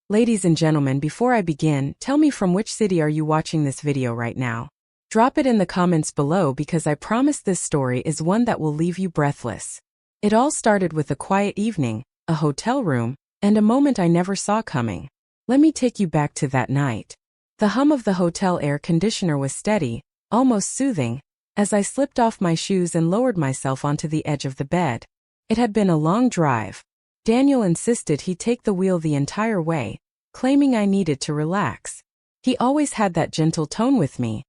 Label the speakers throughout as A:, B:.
A: Ladies and gentlemen, before I begin, tell me from which city are you watching this video right now? Drop it in the comments below because I promise this story is one that will leave you breathless. It all started with a quiet evening, a hotel room, and a moment I never saw coming. Let me take you back to that night. The hum of the hotel air conditioner was steady, almost soothing, as I slipped off my shoes and lowered myself onto the edge of the bed. It had been a long drive. Daniel insisted he take the wheel the entire way, claiming I needed to relax. He always had that gentle tone with me,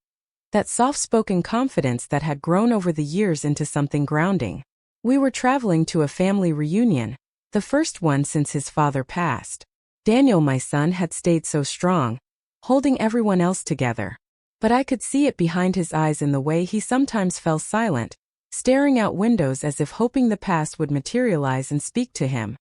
A: that soft-spoken confidence that had grown over the years into something grounding. We were traveling to a family reunion, the first one since his father passed. Daniel, my son, had stayed so strong, holding everyone else together. But I could see it behind his eyes in the way he sometimes fell silent, staring out windows as if hoping the past would materialize and speak to him.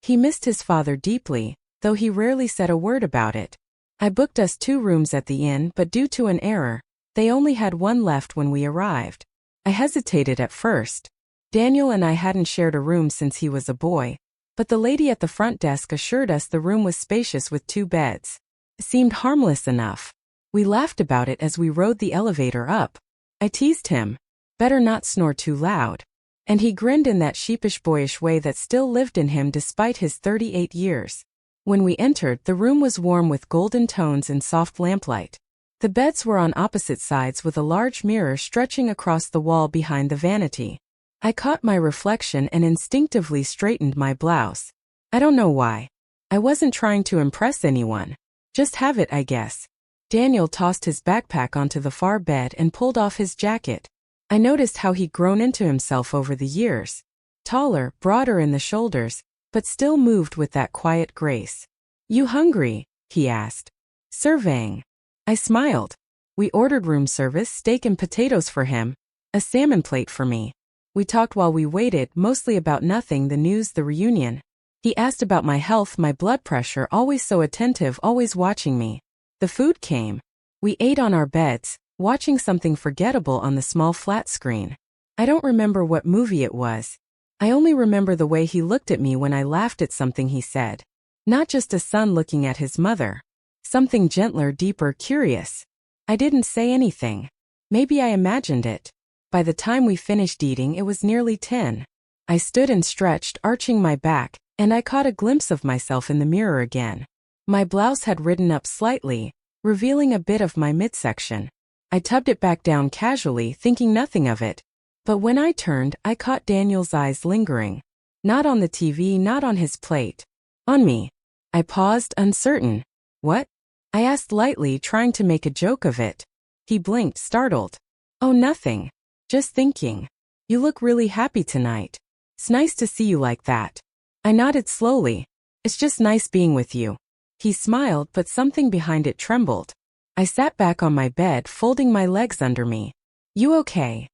A: He missed his father deeply, though he rarely said a word about it. I booked us 2 rooms at the inn, but due to an error, they only had one left when we arrived. I hesitated at first. Daniel and I hadn't shared a room since he was a boy, but the lady at the front desk assured us the room was spacious with 2 beds. It seemed harmless enough. We laughed about it as we rode the elevator up. I teased him, better not snore too loud. And he grinned in that sheepish boyish way that still lived in him despite his 38 years. When we entered, the room was warm with golden tones and soft lamplight. The beds were on opposite sides with a large mirror stretching across the wall behind the vanity. I caught my reflection and instinctively straightened my blouse. I don't know why. I wasn't trying to impress anyone. Just have it, I guess. Daniel tossed his backpack onto the far bed and pulled off his jacket. I noticed how he'd grown into himself over the years. Taller, broader in the shoulders, but still moved with that quiet grace. "You hungry?" he asked, surveying. I smiled. We ordered room service, steak and potatoes for him, a salmon plate for me. We talked while we waited, mostly about nothing, the news, the reunion. He asked about my health, my blood pressure, always so attentive, always watching me. The food came. We ate on our beds, watching something forgettable on the small flat screen. I don't remember what movie it was. I only remember the way he looked at me when I laughed at something he said. Not just a son looking at his mother. Something gentler, deeper, curious. I didn't say anything. Maybe I imagined it. By the time we finished eating, it was nearly 10. I stood and stretched, arching my back, and I caught a glimpse of myself in the mirror again. My blouse had ridden up slightly, revealing a bit of my midsection. I tubbed it back down casually, thinking nothing of it. But when I turned, I caught Daniel's eyes lingering. Not on the TV, not on his plate. On me. I paused, uncertain. "What?" I asked lightly, trying to make a joke of it. He blinked, startled. "Oh, nothing. Just thinking. You look really happy tonight. It's nice to see you like that." I nodded slowly. "It's just nice being with you." He smiled, but something behind it trembled. I sat back on my bed, folding my legs under me. "You okay?"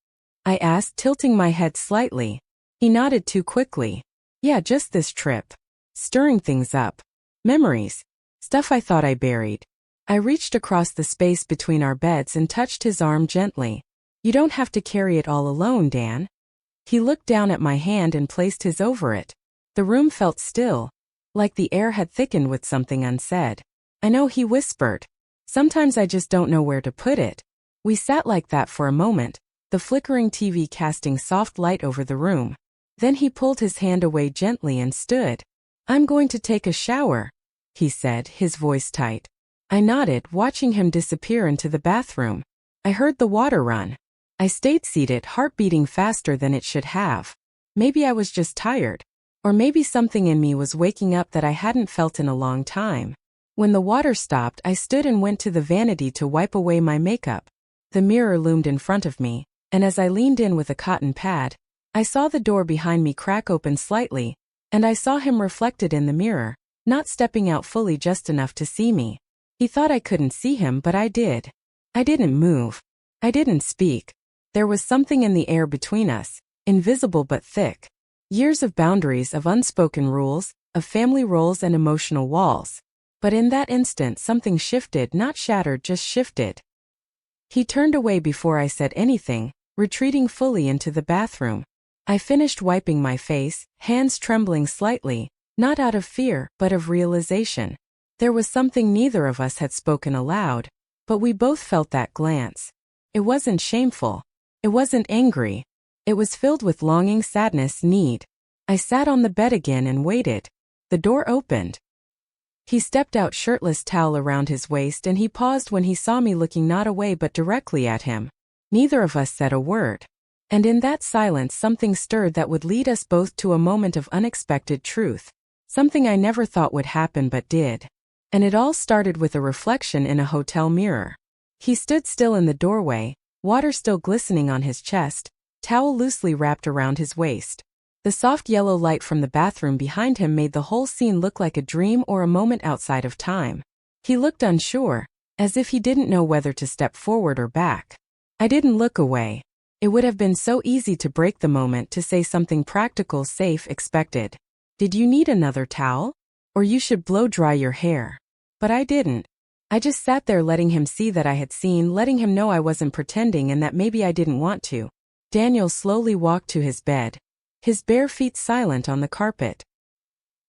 A: I asked, tilting my head slightly. He nodded too quickly. "Yeah, just this trip. Stirring things up. Memories. Stuff I thought I buried." I reached across the space between our beds and touched his arm gently. "You don't have to carry it all alone, Dan." He looked down at my hand and placed his over it. The room felt still, like the air had thickened with something unsaid. "I know," he whispered. "Sometimes I just don't know where to put it." We sat like that for a moment, the flickering TV casting soft light over the room. Then he pulled his hand away gently and stood. "I'm going to take a shower," he said, his voice tight. I nodded, watching him disappear into the bathroom. I heard the water run. I stayed seated, heart beating faster than it should have. Maybe I was just tired. Or maybe something in me was waking up that I hadn't felt in a long time. When the water stopped, I stood and went to the vanity to wipe away my makeup. The mirror loomed in front of me, and as I leaned in with a cotton pad, I saw the door behind me crack open slightly, and I saw him reflected in the mirror, not stepping out fully, just enough to see me. He thought I couldn't see him, but I did. I didn't move. I didn't speak. There was something in the air between us, invisible but thick. Years of boundaries, of unspoken rules, of family roles and emotional walls. But in that instant something shifted, not shattered, just shifted. He turned away before I said anything, retreating fully into the bathroom. I finished wiping my face, hands trembling slightly, not out of fear, but of realization. There was something neither of us had spoken aloud, but we both felt that glance. It wasn't shameful. It wasn't angry. It was filled with longing, sadness, need. I sat on the bed again and waited. The door opened. He stepped out, shirtless, towel around his waist, and he paused when he saw me looking not away but directly at him. Neither of us said a word. And in that silence something stirred that would lead us both to a moment of unexpected truth. Something I never thought would happen but did. And it all started with a reflection in a hotel mirror. He stood still in the doorway, water still glistening on his chest, towel loosely wrapped around his waist. The soft yellow light from the bathroom behind him made the whole scene look like a dream or a moment outside of time. He looked unsure, as if he didn't know whether to step forward or back. I didn't look away. It would have been so easy to break the moment, to say something practical, safe, expected. Did you need another towel? Or you should blow dry your hair. But I didn't. I just sat there letting him see that I had seen, letting him know I wasn't pretending and that maybe I didn't want to. Daniel slowly walked to his bed, his bare feet silent on the carpet.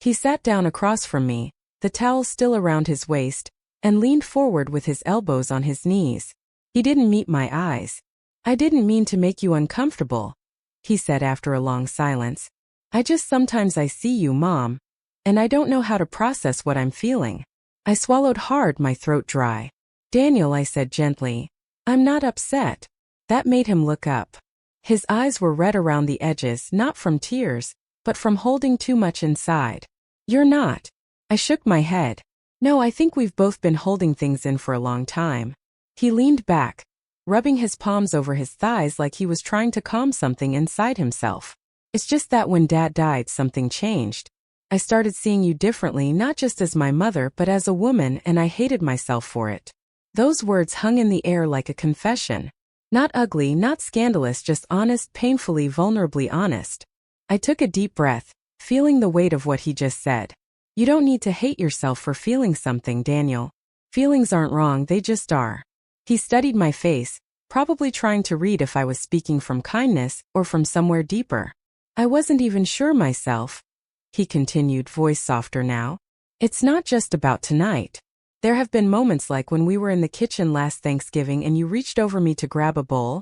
A: He sat down across from me, the towel still around his waist, and leaned forward with his elbows on his knees. He didn't meet my eyes. I didn't mean to make you uncomfortable, he said after a long silence. I just sometimes I see you, Mom, and I don't know how to process what I'm feeling. I swallowed hard, my throat dry. Daniel, I said gently, I'm not upset. That made him look up. His eyes were red around the edges, not from tears, but from holding too much inside. You're not. I shook my head. No, I think we've both been holding things in for a long time. He leaned back, rubbing his palms over his thighs like he was trying to calm something inside himself. It's just that when Dad died, something changed. I started seeing you differently, not just as my mother but as a woman, and I hated myself for it. Those words hung in the air like a confession. Not ugly, not scandalous, just honest, painfully, vulnerably honest. I took a deep breath, feeling the weight of what he just said. You don't need to hate yourself for feeling something, Daniel. Feelings aren't wrong, they just are. He studied my face, probably trying to read if I was speaking from kindness or from somewhere deeper. I wasn't even sure myself, he continued, voice softer now. It's not just about tonight. There have been moments like when we were in the kitchen last Thanksgiving and you reached over me to grab a bowl,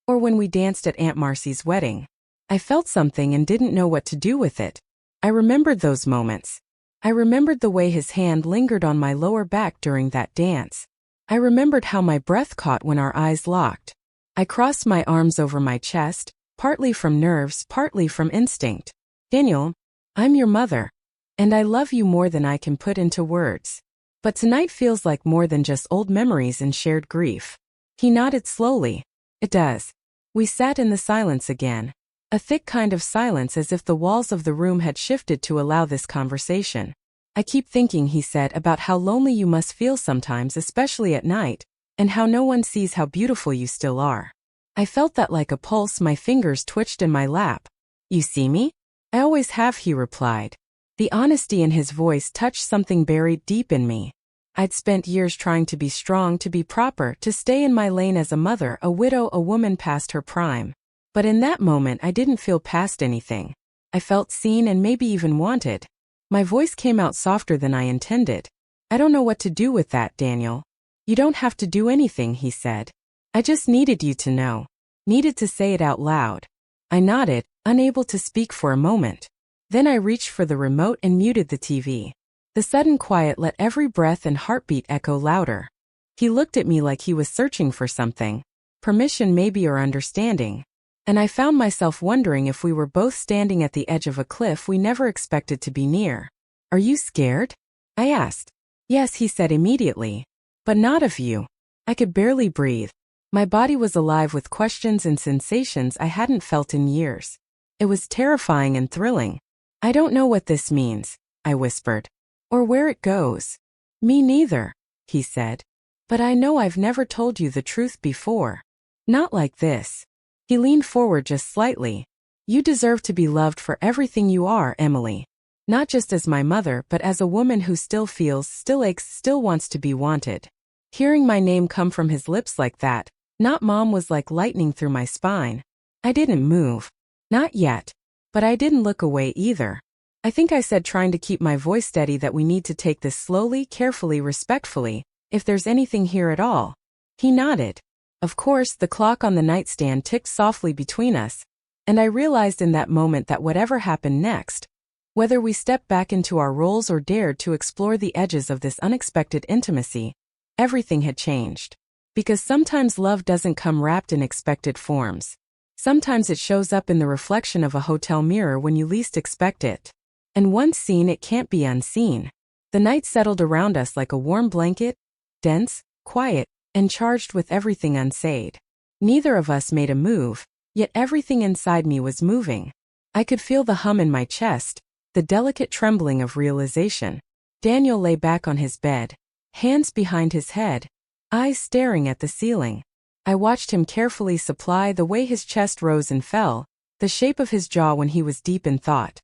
A: or when we danced at Aunt Marcy's wedding. I felt something and didn't know what to do with it. I remembered those moments. I remembered the way his hand lingered on my lower back during that dance. I remembered how my breath caught when our eyes locked. I crossed my arms over my chest, partly from nerves, partly from instinct. Daniel, I'm your mother, and I love you more than I can put into words. But tonight feels like more than just old memories and shared grief. He nodded slowly. It does. We sat in the silence again. A thick kind of silence, as if the walls of the room had shifted to allow this conversation. I keep thinking, he said, about how lonely you must feel sometimes, especially at night, and how no one sees how beautiful you still are. I felt that like a pulse, my fingers twitched in my lap. You see me? I always have, he replied. The honesty in his voice touched something buried deep in me. I'd spent years trying to be strong, to be proper, to stay in my lane as a mother, a widow, a woman past her prime. But in that moment I didn't feel past anything. I felt seen and maybe even wanted. My voice came out softer than I intended. I don't know what to do with that, Daniel. You don't have to do anything, he said. I just needed you to know. Needed to say it out loud. I nodded, unable to speak for a moment. Then I reached for the remote and muted the TV. The sudden quiet let every breath and heartbeat echo louder. He looked at me like he was searching for something. Permission maybe, or understanding. And I found myself wondering if we were both standing at the edge of a cliff we never expected to be near. Are you scared? I asked. Yes, he said immediately. But not of you. I could barely breathe. My body was alive with questions and sensations I hadn't felt in years. It was terrifying and thrilling. I don't know what this means, I whispered. Or where it goes. Me neither, he said. But I know I've never told you the truth before. Not like this. He leaned forward just slightly. You deserve to be loved for everything you are, Emily. Not just as my mother, but as a woman who still feels, still aches, still wants to be wanted. Hearing my name come from his lips like that, not Mom, was like lightning through my spine. I didn't move. Not yet. But I didn't look away either. I think I said, trying to keep my voice steady, that we need to take this slowly, carefully, respectfully, if there's anything here at all. He nodded. Of course, the clock on the nightstand ticked softly between us, and I realized in that moment that whatever happened next, whether we stepped back into our roles or dared to explore the edges of this unexpected intimacy, everything had changed. Because sometimes love doesn't come wrapped in expected forms. Sometimes it shows up in the reflection of a hotel mirror when you least expect it. And once seen, it can't be unseen. The night settled around us like a warm blanket, dense, quiet, and charged with everything unsaid. Neither of us made a move, yet everything inside me was moving. I could feel the hum in my chest, the delicate trembling of realization. Daniel lay back on his bed, hands behind his head, eyes staring at the ceiling. I watched him carefully, supply the way his chest rose and fell, the shape of his jaw when he was deep in thought.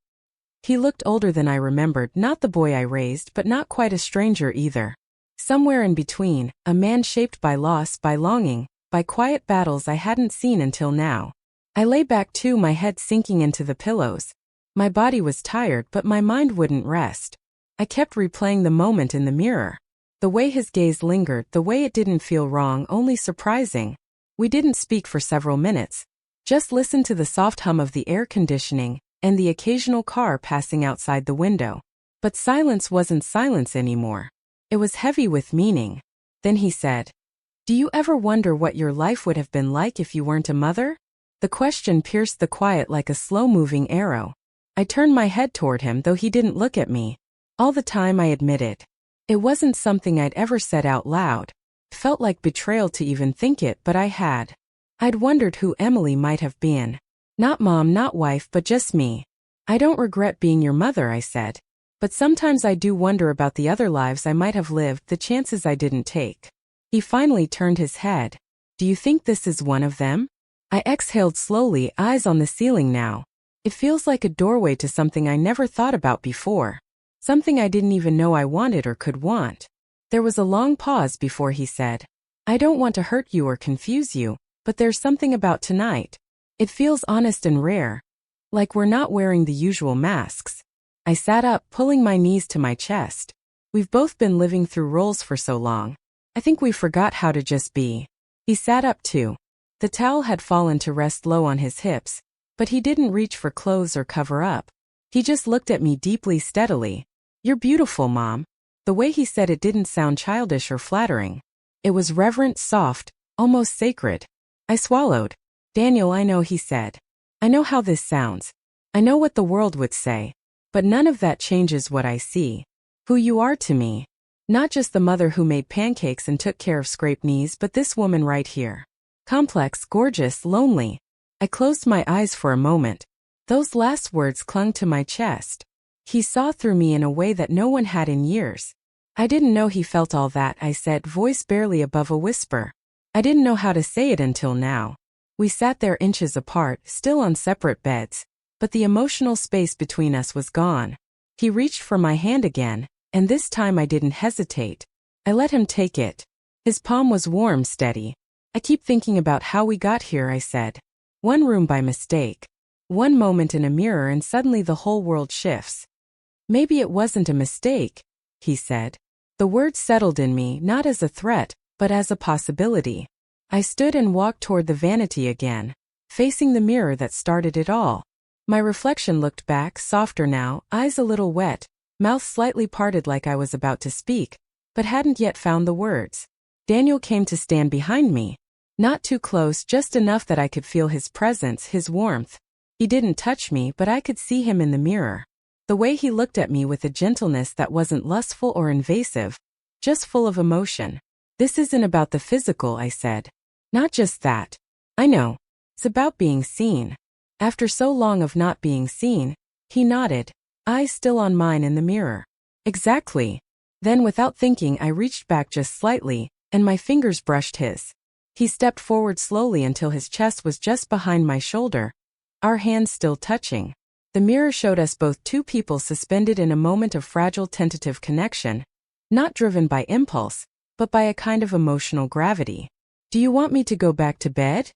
A: He looked older than I remembered, not the boy I raised, but not quite a stranger either. Somewhere in between, a man shaped by loss, by longing, by quiet battles I hadn't seen until now. I lay back too, my head sinking into the pillows. My body was tired, but my mind wouldn't rest. I kept replaying the moment in the mirror. The way his gaze lingered, the way it didn't feel wrong, only surprising. We didn't speak for several minutes. Just listened to the soft hum of the air conditioning, and the occasional car passing outside the window. But silence wasn't silence anymore. It was heavy with meaning. Then he said, "Do you ever wonder what your life would have been like if you weren't a mother?" The question pierced the quiet like a slow-moving arrow. I turned my head toward him, though he didn't look at me. All the time, I admitted. It wasn't something I'd ever said out loud. It felt like betrayal to even think it, but I had. I'd wondered who Emily might have been. Not mom, not wife, but just me. "I don't regret being your mother," I said. "But sometimes I do wonder about the other lives I might have lived, the chances I didn't take." He finally turned his head. "Do you think this is one of them?" I exhaled slowly, eyes on the ceiling now. It feels like a doorway to something I never thought about before. Something I didn't even know I wanted or could want. There was a long pause before he said, "I don't want to hurt you or confuse you, but there's something about tonight. It feels honest and rare. Like we're not wearing the usual masks." I sat up, pulling my knees to my chest. We've both been living through roles for so long. I think we forgot how to just be. He sat up too. The towel had fallen to rest low on his hips, but he didn't reach for clothes or cover up. He just looked at me deeply, steadily. "You're beautiful, Mom." The way he said it didn't sound childish or flattering. It was reverent, soft, almost sacred. I swallowed. "Daniel, I know," he said. "I know how this sounds. I know what the world would say. But none of that changes what I see. Who you are to me. Not just the mother who made pancakes and took care of scraped knees, but this woman right here. Complex, gorgeous, lonely." I closed my eyes for a moment. Those last words clung to my chest. He saw through me in a way that no one had in years. "I didn't know he felt all that," I said, voice barely above a whisper. I didn't know how to say it until now. We sat there inches apart, still on separate beds, but the emotional space between us was gone. He reached for my hand again, and this time I didn't hesitate. I let him take it. His palm was warm, steady. "I keep thinking about how we got here," I said. "One room by mistake. One moment in a mirror and suddenly the whole world shifts." "Maybe it wasn't a mistake," he said. The word settled in me, not as a threat, but as a possibility. I stood and walked toward the vanity again, facing the mirror that started it all. My reflection looked back, softer now, eyes a little wet, mouth slightly parted like I was about to speak, but hadn't yet found the words. Daniel came to stand behind me. Not too close, just enough that I could feel his presence, his warmth. He didn't touch me, but I could see him in the mirror. The way he looked at me with a gentleness that wasn't lustful or invasive, just full of emotion. "This isn't about the physical," I said. "Not just that. I know. It's about being seen." After so long of not being seen, he nodded, eyes still on mine in the mirror. "Exactly." Then without thinking I reached back just slightly, and my fingers brushed his. He stepped forward slowly until his chest was just behind my shoulder, our hands still touching. The mirror showed us both two people suspended in a moment of fragile tentative connection, not driven by impulse, but by a kind of emotional gravity. "Do you want me to go back to bed?"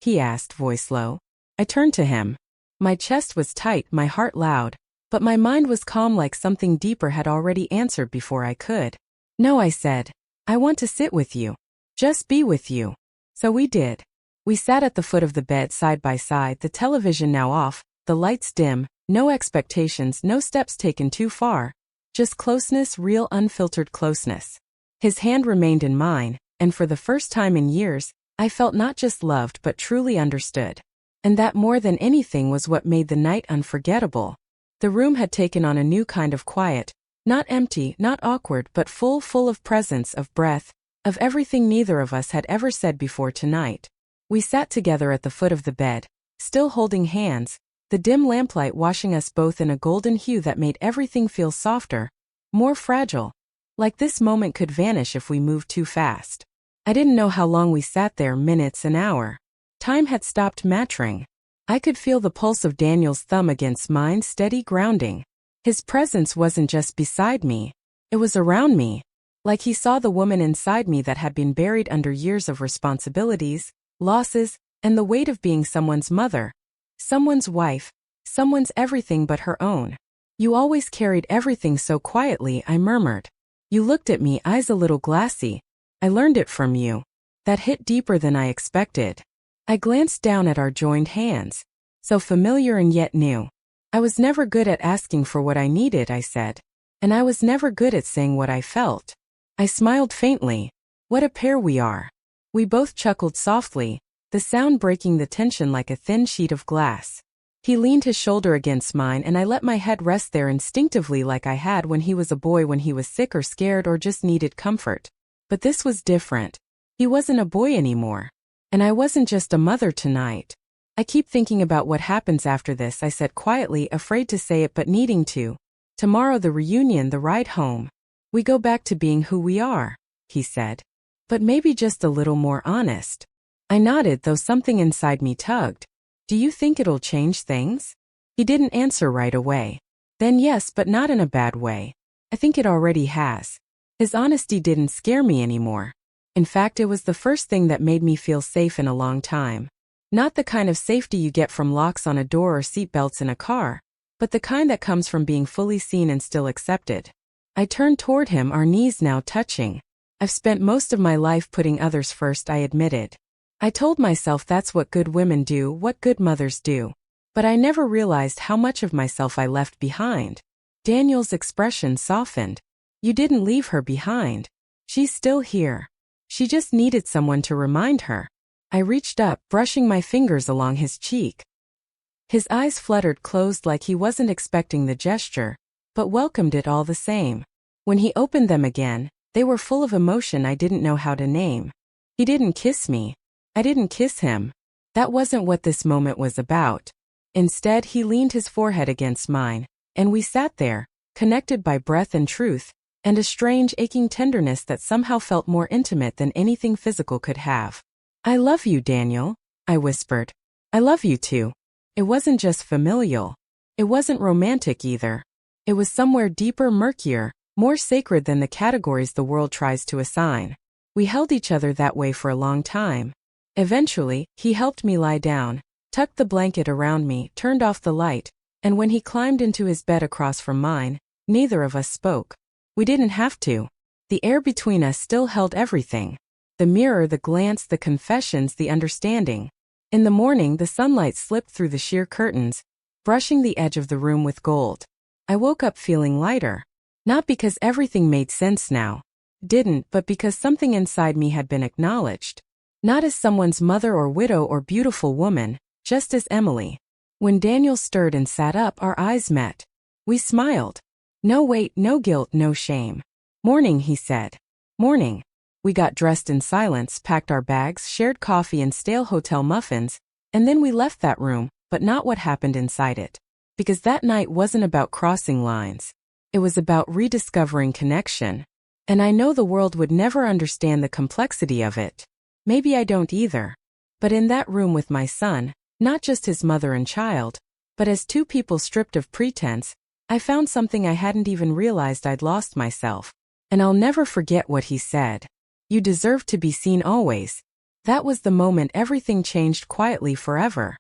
A: he asked, voice low. I turned to him. My chest was tight, my heart loud. But my mind was calm, like something deeper had already answered before I could. No, I said. I want to sit with you. Just be with you. So we did. We sat at the foot of the bed side by side, the television now off, the lights dim, no expectations, no steps taken too far. Just closeness, real unfiltered closeness. His hand remained in mine, and for the first time in years, I felt not just loved but truly understood. And that more than anything was what made the night unforgettable. The room had taken on a new kind of quiet, not empty, not awkward, but full of presence, of breath, of everything neither of us had ever said before tonight. We sat together at the foot of the bed, still holding hands, the dim lamplight washing us both in a golden hue that made everything feel softer, more fragile, like this moment could vanish if we moved too fast. I didn't know how long we sat there, minutes, an hour. Time had stopped mattering. I could feel the pulse of Daniel's thumb against mine, steady, grounding. His presence wasn't just beside me, it was around me. Like he saw the woman inside me that had been buried under years of responsibilities, losses, and the weight of being someone's mother, someone's wife, someone's everything but her own. You always carried everything so quietly, I murmured. You looked at me, eyes a little glassy. I learned it from you. That hit deeper than I expected. I glanced down at our joined hands. So familiar and yet new. I was never good at asking for what I needed, I said. And I was never good at saying what I felt. I smiled faintly. What a pair we are. We both chuckled softly, the sound breaking the tension like a thin sheet of glass. He leaned his shoulder against mine and I let my head rest there instinctively, like I had when he was a boy, when he was sick or scared or just needed comfort. But this was different. He wasn't a boy anymore. And I wasn't just a mother tonight. I keep thinking about what happens after this, I said quietly, afraid to say it but needing to. Tomorrow, the reunion, the ride home. We go back to being who we are, he said. But maybe just a little more honest. I nodded, though something inside me tugged. Do you think it'll change things? He didn't answer right away. Then yes, but not in a bad way. I think it already has. His honesty didn't scare me anymore. In fact, it was the first thing that made me feel safe in a long time. Not the kind of safety you get from locks on a door or seatbelts in a car, but the kind that comes from being fully seen and still accepted. I turned toward him, our knees now touching. I've spent most of my life putting others first, I admitted. I told myself that's what good women do, what good mothers do. But I never realized how much of myself I left behind. Daniel's expression softened. You didn't leave her behind. She's still here. She just needed someone to remind her. I reached up, brushing my fingers along his cheek. His eyes fluttered closed like he wasn't expecting the gesture, but welcomed it all the same. When he opened them again, they were full of emotion I didn't know how to name. He didn't kiss me. I didn't kiss him. That wasn't what this moment was about. Instead, he leaned his forehead against mine, and we sat there, connected by breath and truth, and a strange aching tenderness that somehow felt more intimate than anything physical could have. I love you, Daniel, I whispered. I love you too. It wasn't just familial. It wasn't romantic either. It was somewhere deeper, murkier, more sacred than the categories the world tries to assign. We held each other that way for a long time. Eventually, he helped me lie down, tucked the blanket around me, turned off the light, and when he climbed into his bed across from mine, neither of us spoke. We didn't have to. The air between us still held everything. The mirror, the glance, the confessions, the understanding. In the morning, the sunlight slipped through the sheer curtains, brushing the edge of the room with gold. I woke up feeling lighter. Not because everything made sense now. Didn't, but because something inside me had been acknowledged. Not as someone's mother or widow or beautiful woman, just as Emily. When Daniel stirred and sat up, our eyes met. We smiled. No weight, no guilt, no shame. Morning, he said. Morning. We got dressed in silence, packed our bags, shared coffee and stale hotel muffins, and then we left that room, but not what happened inside it. Because that night wasn't about crossing lines. It was about rediscovering connection. And I know the world would never understand the complexity of it. Maybe I don't either. But in that room with my son, not just his mother and child, but as two people stripped of pretense, I found something I hadn't even realized I'd lost myself. And I'll never forget what he said. You deserve to be seen always. That was the moment everything changed quietly forever.